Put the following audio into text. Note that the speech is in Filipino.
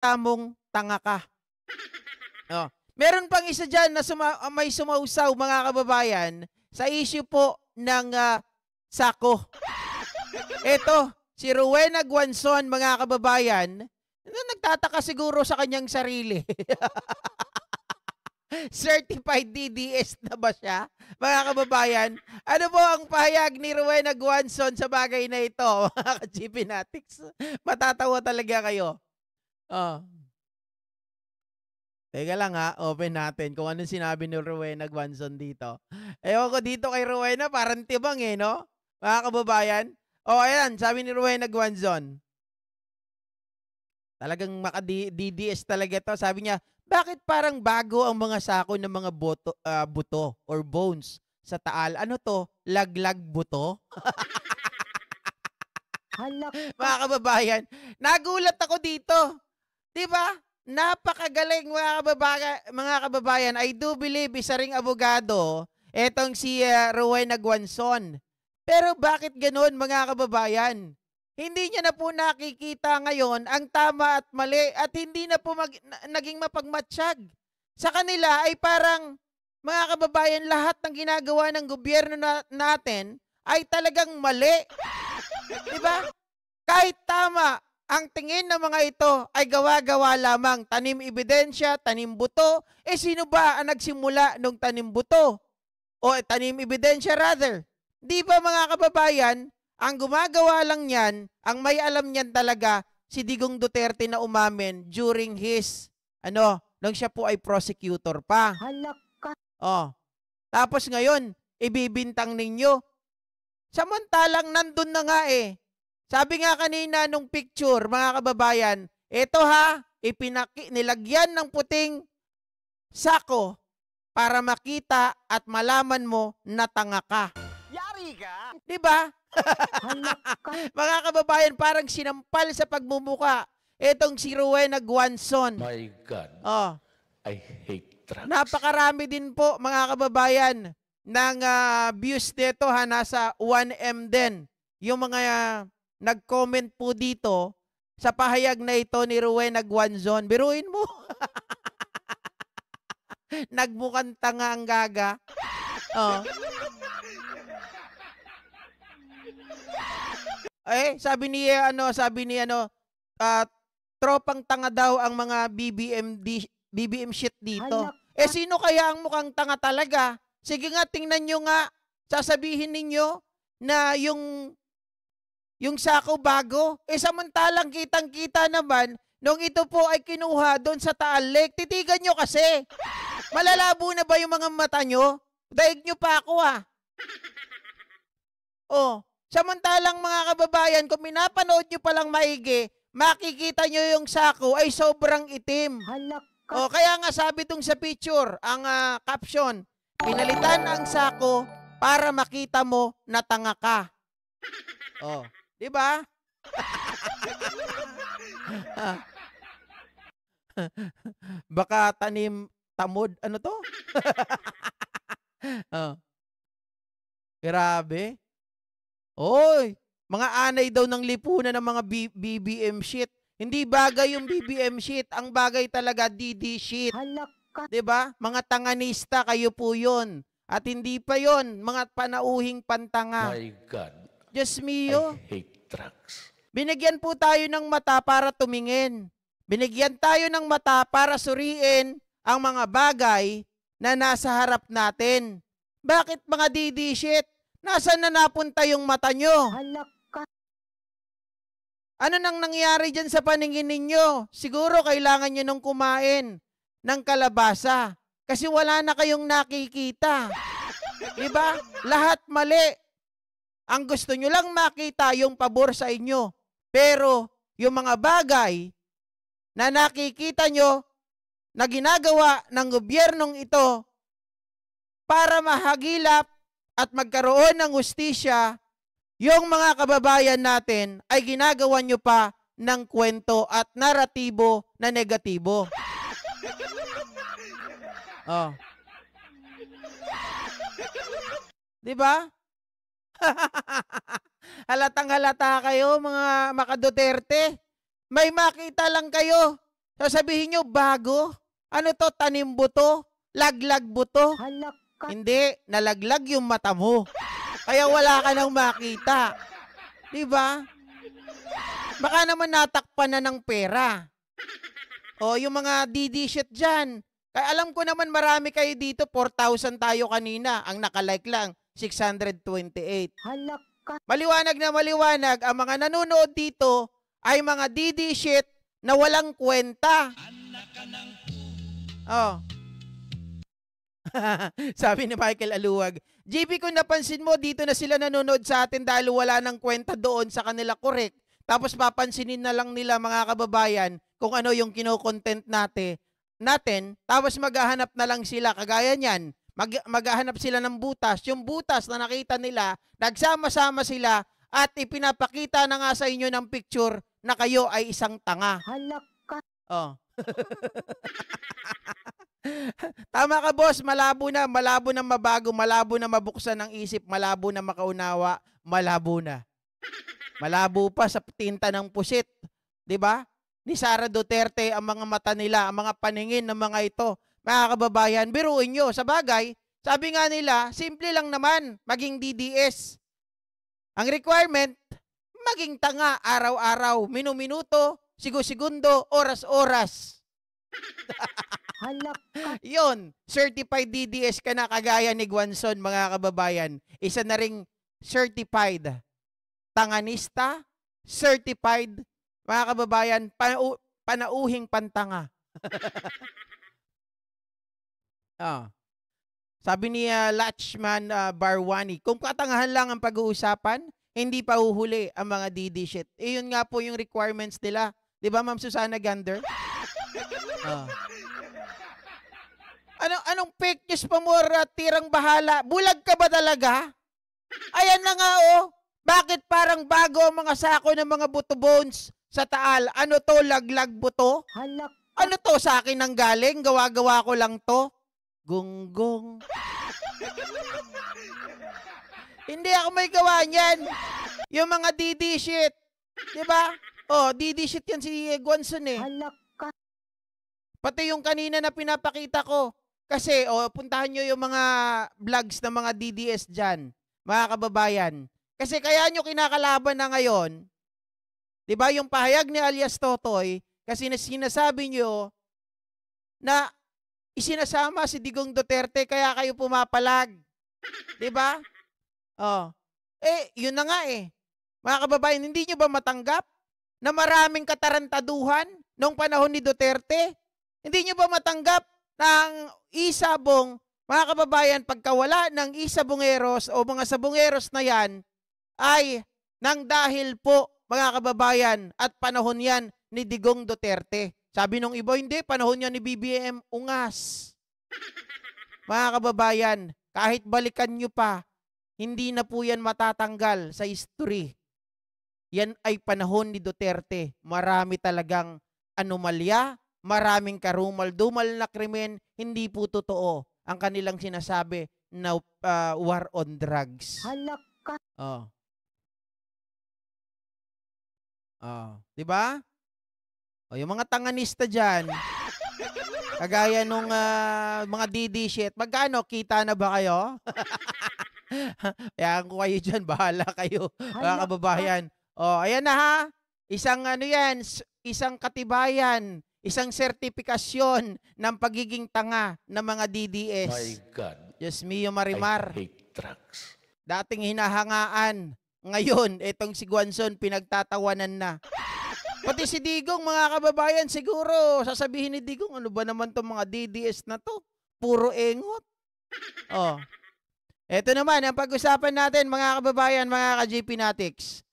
makita mong tanga ka. Oh. Meron pang isa dyan na may sumausaw, mga kababayan, sa issue po ng sako. Ito, si Rowena Guanzon, mga kababayan, nagtataka siguro sa kanyang sarili. Certified DDS na ba siya? Mga kababayan, ano po ang pahayag ni Rowena Guanzon sa bagay na ito, mga ka-GPnatics? Matatawa talaga kayo. Oh. Teka lang ha, open natin kung anong sinabi ni Rowena Guanzon dito. Ewan ko dito kay Rowena, parang tibang no? Mga kababayan. Ayan, sabi ni Rowena Guanzon. Talagang maka-DDS talaga to. Sabi niya, bakit parang bago ang mga sako ng mga buto or bones sa Taal? Ano to? Laglag buto? Mga kababayan, nagulat ako dito. Diba? Napakagaling, mga kababayan. I do believe isa ring abogado etong si Rowena Guanzon. Pero bakit ganoon, mga kababayan? Hindi niya na po nakikita ngayon ang tama at mali at hindi na po naging mapagmatsyag. Sa kanila ay parang, mga kababayan, lahat ng ginagawa ng gobyerno natin ay talagang mali. Diba? Kahit tama, ang tingin ng mga ito ay gawa-gawa lamang. Tanim ebidensya, tanim buto. Sino ba ang nagsimula ng tanim buto? O tanim ebidensya rather. Di ba, mga kababayan, ang gumagawa lang yan, ang may alam niyan talaga, si Digong Duterte na umamin during his, nung siya po ay prosecutor pa. Tapos ngayon, ibibintang ninyo. Samantalang nandun na nga Sabi nga kanina nung picture, mga kababayan, ito nilagyan ng puting sako para makita at malaman mo na tanga ka. Yari ka? Diba? Mga kababayan, parang sinampal sa pagmumuka itong si Rowena Guanzon. My God, I hate drugs. Napakarami din po, mga kababayan, ng views nito nasa 1M din. Yung mga nag-comment po dito sa pahayag na ito ni Rowena Guanzon. Biruin mo. Nagmukhang tanga ang gaga. Sabi ni tropang tanga daw ang mga BBM shit dito. Sino kaya ang mukhang tanga talaga? Sige nga, tingnan nyo nga. Sasabihin ninyo na yung sako bago. Samantalang kitang-kita naman, nung ito po ay kinuha doon sa Taal Lake, titigan nyo kasi. Malalabo na ba yung mga mata nyo? Daig nyo pa ako samantalang, mga kababayan, kung pinapanood nyo palang maigi, makikita nyo yung sako ay sobrang itim. Kaya nga sabi tong sa picture, ang caption, pinalitan ang sako para makita mo na tanga ka. Diba? Baka tamod, ano to? Grabe. Mga anay daw ng lipunan ng mga BBM shit. Hindi bagay yung BBM shit. Ang bagay talaga, DD shit. Diba? Mga tanganista, kayo po yun. At hindi pa yon, mga panauhing pantanga. My God, Diyos mio. I hate drugs. Binigyan po tayo ng mata para tumingin. Binigyan tayo ng mata para suriin ang mga bagay na nasa harap natin. Bakit, mga DD shit? Nasaan na napunta yung mata nyo? Ano nang nangyari dyan sa paningin ninyo? Siguro kailangan nyo nung kumain ng kalabasa. Kasi wala na kayong nakikita. Diba? Lahat mali. Ang gusto nyo lang makita yung pabor sa inyo. Pero yung mga bagay na nakikita nyo na ginagawa ng gobyernong ito para mahagilap at magkaroon ng hustisya, yung mga kababayan natin ay ginagawa nyo pa ng kwento at naratibo na negatibo. Diba? Halatang halata kayo, mga maka-Duterte. May makita lang kayo Sasabihin nyo, bago? Ano to, tanim buto? Laglag buto? Hindi, nalaglag yung mata mo. Kaya wala ka nang makita. Diba? Baka naman natakpan na ng pera. O, yung mga DD shit dyan. Kaya alam ko naman marami kayo dito, 4,000 tayo kanina. Ang nakalike lang, 628. Maliwanag na maliwanag, ang mga nanonood dito ay mga DD shit na walang kwenta. Oh. Sabi ni Michael Aluwag, JP, kung napansin mo, dito na sila nanonood sa atin dahil wala nang kwenta doon sa kanila, correct. Tapos papansinin na lang nila, mga kababayan, kung ano yung kino-content natin, tapos maghahanap na lang sila, kagaya niyan, maghahanap sila ng butas. Yung butas na nakita nila, nagsama-sama sila at ipinapakita na nga sa inyo ng picture na kayo ay isang tanga. Oh. Tama ka, boss. Malabo na mabago, malabo na mabuksan ng isip, malabo na makaunawa, malabo na. Malabo pa sa tinta ng pusit. 'Di ba? Ni Sara Duterte ang mga mata nila, ang mga paningin ng mga ito. Mga kababayan, biruin nyo. Sa bagay, sabi nga nila, simple lang naman maging DDS. Ang requirement, maging tanga araw-araw, minu-minuto, sigo-segundo, oras-oras. Yun, certified DDS ka na kagaya ni Guanzon, mga kababayan. Isa na ring certified tanganista, certified, mga kababayan, panauhing pantanga. Sabi ni Lachman Barwani, kung katangahan lang ang pag-uusapan, hindi pa uhuli ang mga DD shit. Yun nga po yung requirements nila. Di ba, Ma'am Susana Gander? Anong fake news pa mo, tirang bahala? Bulag ka ba talaga? Ayan na nga, oh. Bakit parang bago ang mga sako ng mga buto bones sa Taal? Ano to, laglag buto? Ano to, sa akin nang galing? Gawa-gawa ko lang to? Gunggong. Hindi ako may gawa niyan. Yung mga DD shit. Diba? Oh, DD shit yan si Guanzon eh. Pati yung kanina na pinapakita ko. Kasi, puntahan nyo yung mga vlogs ng mga DDS dyan, mga kababayan. Kasi kaya nyo kinakalaban na ngayon, di ba, yung pahayag ni alias Totoy, kasi sinasabi nyo na isinasama si Digong Duterte, kaya kayo pumapalag. Di ba? Yun na nga eh. Mga kababayan, hindi nyo ba matanggap na maraming katarantaduhan noong panahon ni Duterte? Hindi nyo ba matanggap ng isabong, mga kababayan, pagkawala ng isabongeros o mga sabongeros na yan, ay nang dahil po, mga kababayan, at panahon yan ni Digong Duterte. Sabi nung iba, hindi, panahon yan ni BBM Ungas. Mga kababayan, kahit balikan nyo pa, hindi na po yan matatanggal sa history. Yan ay panahon ni Duterte. Marami talagang anomalya, maraming karumal-dumal na krimen, hindi po totoo ang kanilang sinasabi na war on drugs. Di ba? Yung mga tanganista dyan, kagaya nung mga DD shit, magkano? Kita na ba kayo? Ayan ko kayo dyan, bahala kayo, mga kababayan. Ayan na ha. Isang isang katibayan, isang sertifikasyon ng pagiging tanga ng mga DDS. My God. Diyos mio Marimar. I hate drugs. Dating hinahangaan. Ngayon, etong si Guanzon, pinagtatawanan na. Pati si Digong, mga kababayan, siguro, sasabihin ni Digong, ano ba naman itong mga DDS na to? Puro engot. Eto naman, ang pag-usapan natin, mga kababayan, mga ka-JP Natics.